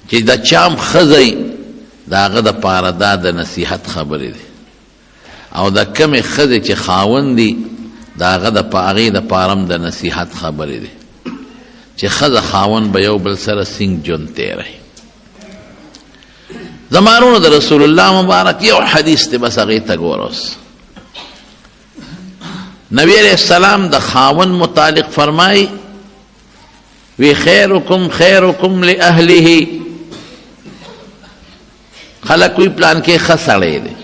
چې د چام ښځی د هغه دپاره دا د نصیحت خبرې دی او د کمې ښځې چې خاوند دي د هغه هغې دپاره هم د نصیحت خبرې دی چې ښځه خاوند به یو بل سره سینګ ژوند تېروي. زمانونو د رسول الله مبارک یو حدیث دی، بس هغې ته ګوره اوس. نبی علیہ السلام د خاوند متعلق فرمائی وی خیرکم خیرکم لأهله. خلق وی پلان کې ښه سړی دی،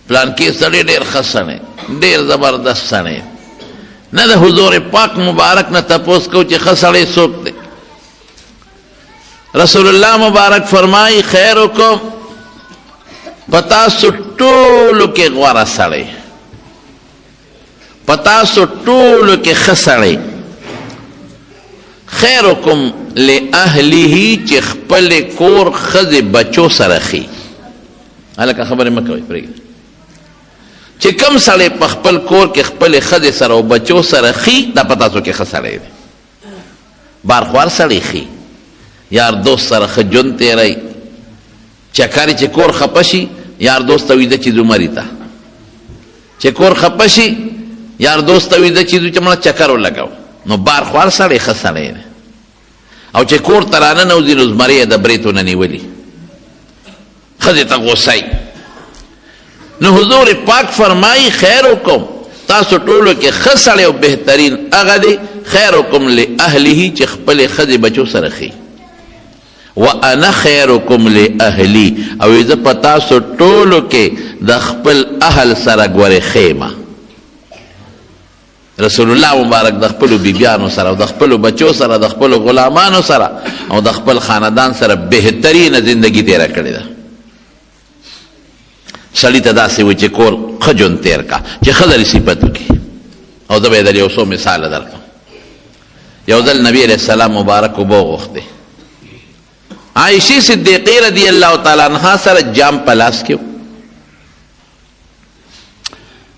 پلان کې سړی ډېر ښه سړی، ډېر زبردست سړی. نه د حضور پاک مبارک نه تپوس کو چې ښه سړی څوک دی. رسول الله مبارک فرمائی خیرکم، پتاسو ټولو کې غوره سړی، پتاسو ټولو کې ښه سړی. خیرکم لأهله چې خپل کور ښځې بچو سره ښي. هلکه خبرې مه کوئ، پرېږدئ. چې کوم سړی په خپل کور کې خپلې ښځې سره او بچو سره ښي، دا په تاسو کې ښه سړی دی. بارخوار سړی ښي، یار دوست سره ښه ژوند تېروي. چکرې چې کور خفه شي، یار دوست ته ویده چې ځو مري ته. چې کور خفه شي، یار دوست ته ویده چې ځو چې مړه چکر ولګو. نو بارخوار سړی ښه سړی دی. او چې کور ته راننوځي نو زمرۍ یې د بریتو نه نیولي، ښځې ته غوسه. نو حضور پاک فرمایي خیرکم، تاسو ټولو کې ښه سړی او بهترین هغه دی خیرکم لأهله چې خپلې ښځې بچو سره ښي. وانا خیرکم لأهلی، او زه په تاسو ټولو کې د خپل اهل سره ګورې ښیمه. رسول الله مبارک د خپلو بیبیانو سره او د خپلو بچو سره، د خپلو غلامانو سره او د خپل خاندان سره بهترینه زندگی تیره کړې ده. سړي ته داسې وي چې کور ښه ژوند تېر کا، چې ښه درې صفت وکړي. او زه به یې در یو څو مثاله درکړم. یو ځل نبي علیه السلام مبارک اوبه وغوښتې، عائشې صدیقې رضی الله تعالی عنها سره جام په لاس کې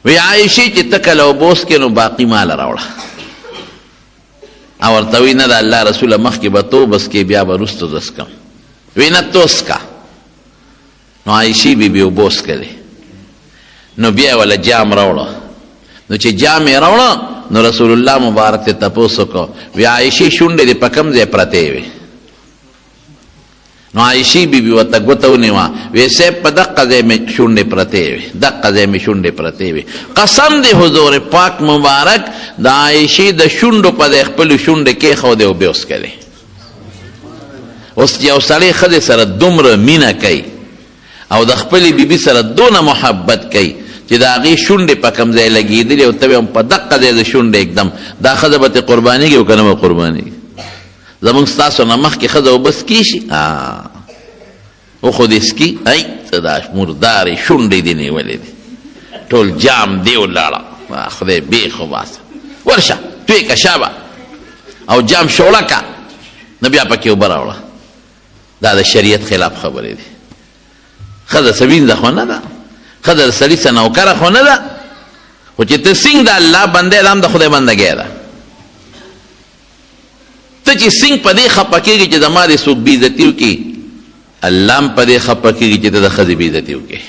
وی عائشې چې ته کله اوبه وڅښې نو باقي ماله راوړه. او ورته وی نه د الله رسوله مخکې به تو وڅښې، بیا به وروسته زه څښم. وی نه تو څښه. نو عائشې بیبي اوبه وڅښلې، نو بیا یې وله جام راوړه. نو چې جام یې راوړه نو رسول الله مبارک ته تپوس وکړو، وی عائشې شونډې دې په کوم ځای پرتې وې؟ نو عائشې بیبي ورته ګوته ونیوه، وی صاحب په دقه ځای مې شونډې پرتې وې، دقه ځای مې شونډې پرتې وې. قسم دی حضور پاک مبارک د عائشې د شونډو په ځای خپلې شونډې کېښودې او بیا وڅښلې. اوس یو سړی ښځې سره دومره مینه کوي او د خپلې بیبي سره دونه محبت کوي چې د هغې شونډې په کوم ځای لګېدلې او ته به هم په دقه ځای د شونډې اکدم دا ښځه به ترې قربانېږي او که نه به قربانېږي. زمونږ ستاسو نه مخکې ښځه اوبه څکي شي، او خو دې څکي، ای څه دا مردارې شونډې دې نیولې دي، ټول جام دې ولاړه، خدای بیخ وباسه، ورشه توی که شابه او جام شوړه که، نه بیا پکې اوبه راوړه. دا د شریعت خلاف خبرې دي. ښځه څه وینځه خو نه ده، ښځه د سړي څه نوکره خو نه ده، خو چې ته سینګ د الله بنده ده هم د خدای بندګۍ ده. ته چې سینګ په دې خفه کېږي چې زما دې څوک بېعزتي وکړي، الله هم په دې خفه کېږي چې ته د ښځې بېعزتي وکړې.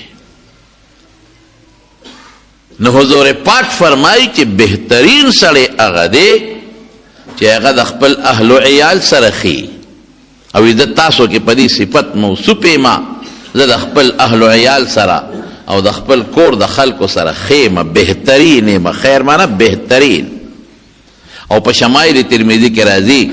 نو حضور پاک فرمایي چې بهترین سړی هغه دی چې هغه د خپل اهل و عیال سره ښي. او زه تاسو کې په دې صفت موصوف یم، زه د خپل اهل و عیال سره او د خپل کور د خلکو سره ښیمه، بهترین یم. خیر معنی بهترین. او په شمایل ترمذی کې راځي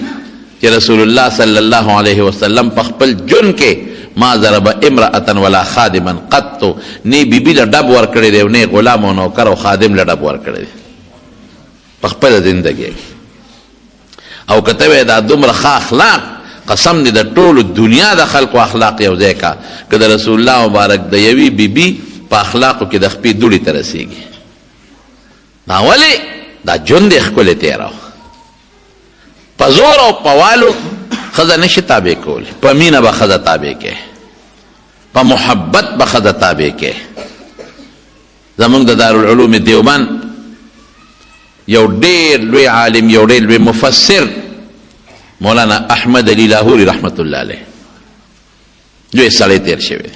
چې رسول الله صلی الله علیه وسلم په خپل جون کې ما ضرب امرأة ولا خادما قط، نه بیبي له ډب ورکړی دی، نه غلام او نوکر او خادم له ډب ورکړی دی په خپله زندګۍ کې. او که ته وایې دا دومره ښه اخلاق، قسم دی د ټولو دنیا د خلکو اخلاق یو ځای کا، که د رسول الله مبارک د یوې بیبي په اخلاقو کې د خپې دوړې ته رسېږي. دا ولې؟ دا ژوند یې ښکلی تېراو. په زور او په والو ښځه نشي تابع کولی، په مینه به ښځه تابع کې، په محبت به ښځه تابع کې. زمونږ د دارالعلوم دیوبند یو ډېر لوی عالم، یو ډېر لوی مفسر مولانا احمد علی لاہوری رحمت الله علیه دوی سړی تیر شوی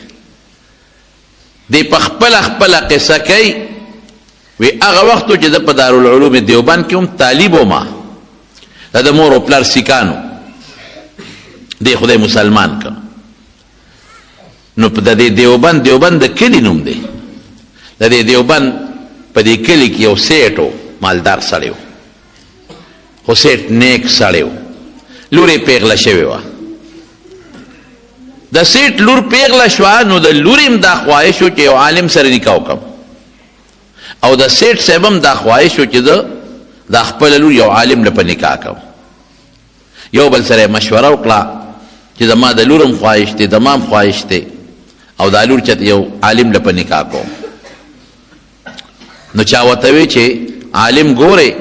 دی په خپل قصه کوي وی هغه وختو چې د په دارالعلوم دیوبند کې هم طالب وما د مور او پلار سیکانو دی خدای مسلمان کا نو په د دیوبند د کلی نوم دی د دیوبند په دې کلی کې یو سیټو مالدار سړی و خو سیټ نیک سړی و لور یې پیغله شوې وه د سیټ لور پیغله شوه نو د لور هم دا خواهش و چې یو عالم سره نکاح وکړم او د سیټ صاحب هم دا خواهش و چې زه دا خپله لور یو عالم له په نکاح کوم یو بل سره مشوره وکړه چې زما د لور هم خواهش دی زما هم خواهش دی او دا لور چې یو عالم له په نکاح کوم نو چا ورته وی چې عالم ګورې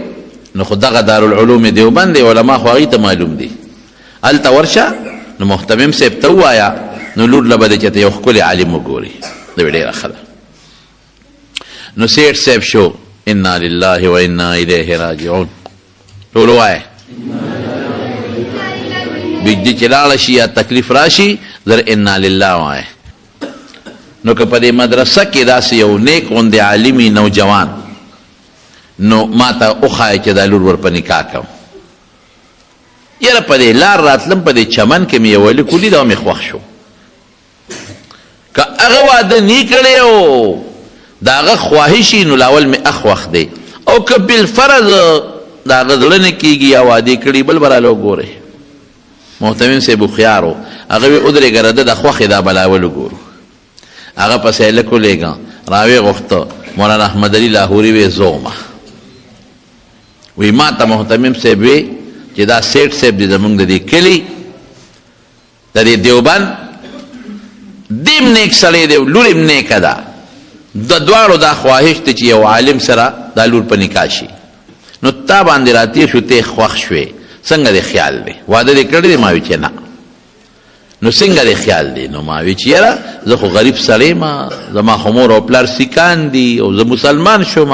نو خو دغه دارالعلوم دیوبند دی علما خو هغوی ته معلوم دي هلته ورشه نو محتمم صاحب ته ووایه نو لور له به دی چې ته یو ښکلی عالم وګوري دا به ډېره ښه ده نو سیټ صاحب شو انا لله و انا الیه راجعون ټول ووایه بجلی چې لاړه شي یا تکلیف راشي در انا لله وایه نو که په دې مدرسه کې داسې یو نیک غوندې عالمي نوجوان نو ما ته وښایه چې دا لور ور په نکاح کوم یاره په دې لار راتلم په دې چمن کې مې یو هلک ولید او مې خوښ شو که هغه واده نی کړی او د هغه خواهشي نو لاول مې اخوښ دی او که بالفرض د هغه زړه نه کېږي یا واده کړي بل به راله وګورئ محتمم صاحب هوښیار و هغه وی ودرېږه راده د خوښې دا به لاول وګورو هغه پسې هلک ولېږه راویې غوښته مولانا احمد علي لاهوري وی زومه وی ما ته محتمم صاحب وی چې دا سیټ صاحب دی زمونږ د دې کلي د دې دیوبند دیم نیک سړی دی لور هم نیکه ده د دواړو دا خواهش دی چې یو عالم سره دا لور په نکاح شي نو تا باندې راتېر شو ته خوښ شوې څنګه دې خیال دی واده دې کړی دی ما وی چې نه نو څنګه دې خیال دی نو ما وی چې یاره زه خو غریب سړی ما زما خو مور او پلار سیکان دي او زه مسلمان شوم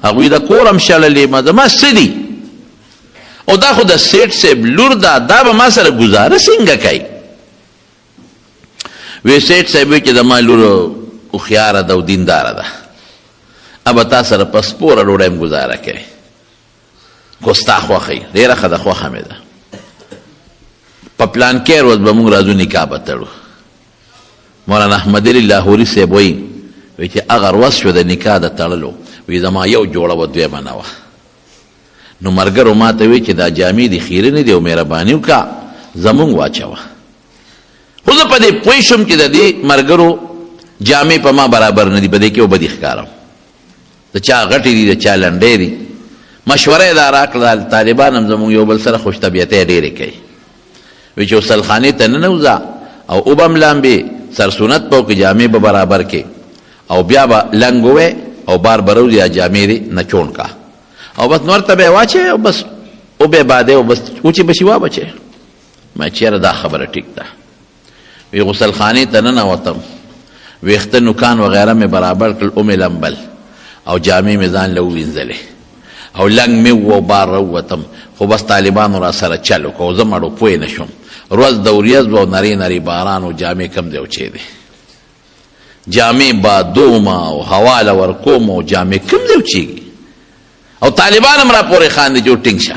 هغوی د کور هم شړلې ما زما څه دي او دا خو د سیټ صاحب لور ده دا به ما سره ګزاره څنګه کوي وی سیټ صاحب وی چې زما لور هوښیاره ده او دینداره ده ابه تا سره په سپوره ډوډۍ هم ګزاره کوي خو ستا خوښه یې ډېره ښه ده خوښه مې ده په پلان کې ورځ به موږ راځو نکاح به تړو مولانا احمد علي لاهوري صاحب وایي چې هغه ورځ شو د نکاح د تړلو وی زما یو جوړه وه دویمه نه وه نو ملګرو ما ته وی چې دا جامې دي خیرنې دي او مهرباني وکړه زمونږ واچوه خو زه په دې پوه شوم چې د دې ملګرو جامې په ما برابر نه دي په دې کې وبدي ښکارم د چا غټې دي د چا لنډې دي مشوره یې دا راکړه طالبان هم زمونږ یو بل سره خوش طبیعتۍ ډېرې کوي وی چې غسلخانې ته ننوځه او اوبه هم لامبې سرسونت به وکړې جامې به برابر کې او بیا به لنګ ووې او بار به روځي جامې دې نه چوڼ کا او بس نور ته به یې واچې او بس اوبې بادې او بس اوچې بشي وابچې ما چېره دا خبره ټیک ده وی غسلخانې ته ننوتم ویښته نوکان وغیره مې برابر کړل او مې لمبل او جامې مې ځان له ووینځلې او لنګ مې و بار راووتم خو بس طالبانو را سره چل وکړه او زه مړو پوه نه شوم ورځ د وریځ به او نرۍ نرۍ باران و جامې کم دی او چی دی جامې بادوم او هوا له ورکوم او جامې کم دی او چیږي او طالبان هم را پورې خاندي چې ټینګ شه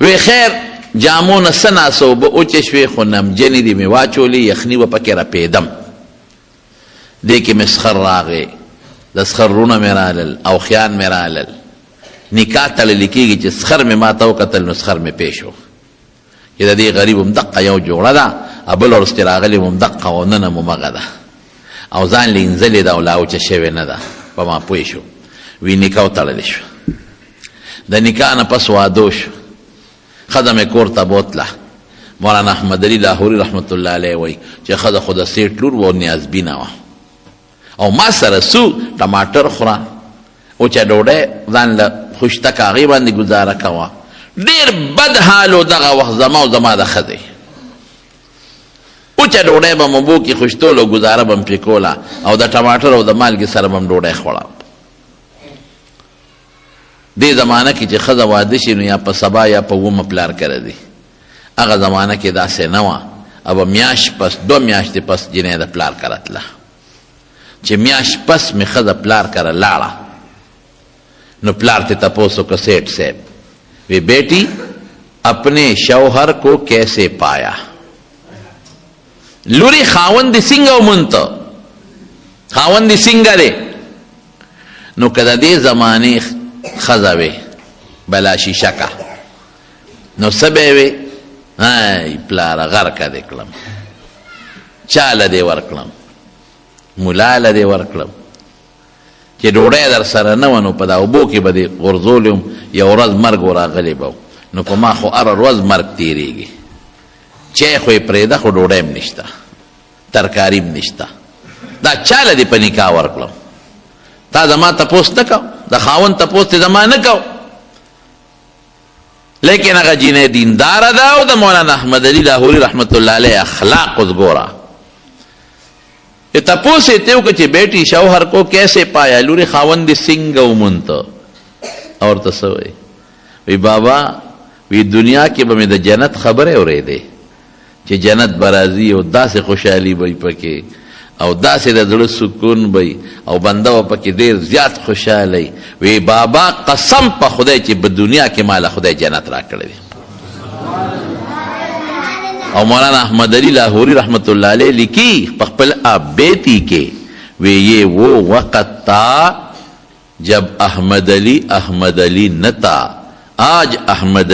وی خیر جامو نه څه ناسه اوبه اوچې شوې خو نمجنې دي مې واچولې یخني به پکې راپېدم دې کې مې سخر راغې د سخرونه مې رالل او خیان مې رالل نکاح تړلی کېږي چې سخر مې ما ته وکتل نو سخر مې پې شو چې د دې غریب هم دقه یو جوړه ده بل ورځ چې راغلې هم دقه او نن هم همغه ده او ځان لینځلې ده او لا اوچه شوې نه ده په ما پوه شو وی نکاح وتړلی شو د نکاح نه پس واده شو ښځه مې کور ته بوتله مولانا احمد علي لاهوري رحمت الله علیه وایي چې ښځه خو د سیټ لور و نیازبینه وه او ما سره سو ټماټر خوره اوچه ډوډۍ ځان له خوشته کاغۍ باندې ګزاره کوه ډېر بد حال و دغه وخت زما او زما د ښځې اوچه ډوډۍ به م اوبو کې خوشتول او ګزاره به م پرې کوله او د ټماټر او د مالګې سره به م ډوډۍ خوړه دې زمانه کې چې ښځه واده شي نو یا په سبا یا په اومه پلار کره دی. هغه زمانه کې داسې نه وه. او میاشت پس 2 میاشتې پس جنۍ د پلار کره تله. چې میاشت پس مې ښځه پلار کره لاړه نو پلار ته تپوس وکړه سیټ صاحب وی بیٹی اپنے شوہر کو کیسے پایا؟ لوری خاوند څنګه ومونته؟ خاوند څنګه دی؟ نو که د دې زمانې ښځه وې بلا شیشکه نو څه به یې وې؟ ای پلاره غرقه دې کړم، چاله دې ورکړم، ملا له دې ورکړم، چې ډوډۍ در سره نه وه نو په دا اوبو کې به دې غورځولی وم، یو ورځ مرګ وراغلی به نو په ما خو هره ورځ مرګ تېرېږي، چای خو یې پرېږده خو ډوډۍ هم نشته، ترکاري هم نشته، دا چاله دې په نکاح ورکړم؟ تا زما تپوس نه کو، د خاوند تپوس دې زما نه کو. لیکن هغه جینۍ دینداره ده او د مولانا احمد علي لاهوري رحمت الله علیه اخلاق اوس ګوره. تپوس یې ته وکړه چې بیٹی شوهر کو کیسے پایا؟ لورې خاوند دې څنګه ومونته؟ او ورته څه وایي؟ وی بابا وی دنیا کې به مې د جنت خبرې اورېدې چې جنت به راځي او داسې خوشحالي به پکې او داسې د زړه سکون به او بنده به پکې ډېر زیات خوشحالی. وی بابا قسم په خدای چې په دنیا کې ماله خدای جنت را کړی دی. او مولانا احمد علی لاہوری رحمت اللہ علیہ لکھی په خپل بیتی کې وی یہ وہ وقت تھا جب احمد علی نہ تھا، آج احمد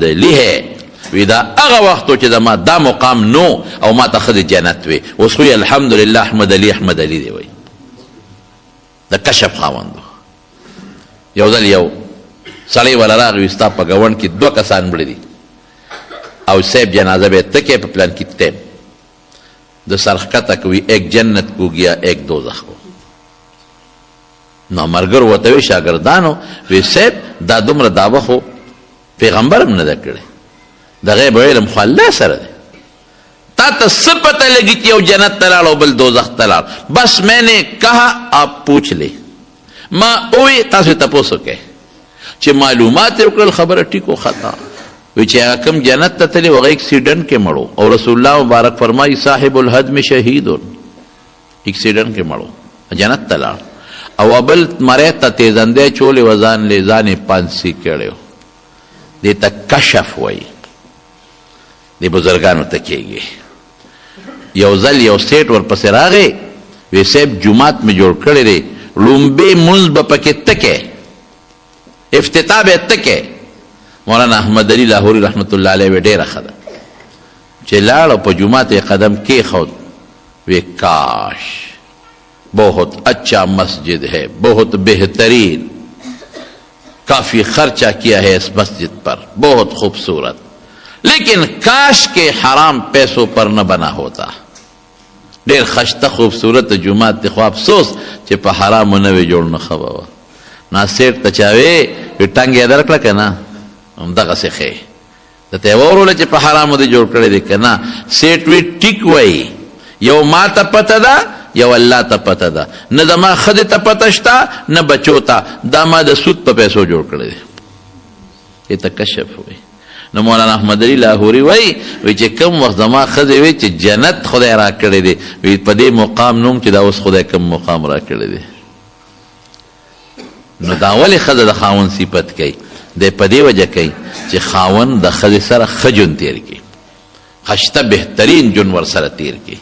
علی ہے. وی دا هغه وختو چې زما دا مقام نو او ما ته ښځې جنت وی. اوس خو الحمدلله احمد علی دی وی د کشف خاوندو. یو ځل یو سړی والا راغی ستا په ګاونډ کې 2 کسان مړه دي او صاحب جنازه به تکې په پلان کې ټیم د سرخکته کوي ایک جنت کو گیا ایک دوزخ کو. نو مرګر وته وی شاګردانو وی صاحب دا دومره دعوه خو پیغمبر هم نه ده کړې، د غیب علم خو الله سره دی. تا ته څه پته لګي چې یو جنت ته لاړ او بل دوزخ ته لاړ؟ بس میں نے کہا آپ پوچھ لے. ما اوی تاسو تپوس وکړئ چې معلومات یې وکړل خبره ټیک و خطا. وی چې هغه کوم جنت ته تللی هغه اکسیډنټ کې مړو او رسول الله مبارک فرمایي صاحب الهدم شهید، اکسیډنټ کې مړو جنت ته لاړ. او بل مړی ته تیزندی چولې و ځان لې ځان یې پانسي کړی و. دې ته کشف وایي، دې بزرګانو ته کېږي. یو ځل یو سیټ ورپسې راغی وی صاحب جومات مې جوړ کړی دی، لومبې مونځ به پکې تکې، افتتاح به تکې. مولانا احمد علی لاہوری رحمت اللہ علیہ ډیره ښه ده چې لاړ او په جومات یې قدم کېښود. وی کاش بہت اچھا مسجد ہے، بہت بہترین، کافی خرچہ کیا ہے اس مسجد پر، بہت خوبصورت، لیکن کاش کے حرام پیسوں پر نہ بنا ہوتا. ډیر خشته خوبصورت جومات دی خو افسوس چې په حرامو نه وی جوړ نه ښه به وه. ناصر ته چا وی ټنګ یې درکړه که نه؟ همدغسې ښې درته یې واوروله چې په حرامو دې جوړ کړی دی که نه؟ سیټ وی ټیک وایي، یو ما ته پته ده یو الله ته پته ده، نه زما ښځې ته پته شته نه بچو ته، دا ما د سود په پیسو جوړ کړی دی. دې ته کشف وایي. نو مولانا احمد علی لاہوری وی چې کم وخت زما ښځې وی چې جنت خدای را کړی دی، وی په دې مقام نوم چې دا اوس خدای کم مقام را کړی دی. نو دا ولې ښځه د خاوند صفت کوي؟ دی په دې وجه کوي چې خاوند د ښځې سره ښه ژوند تېر کړي، خشته بهترین ژوند ورسره تېر کړي.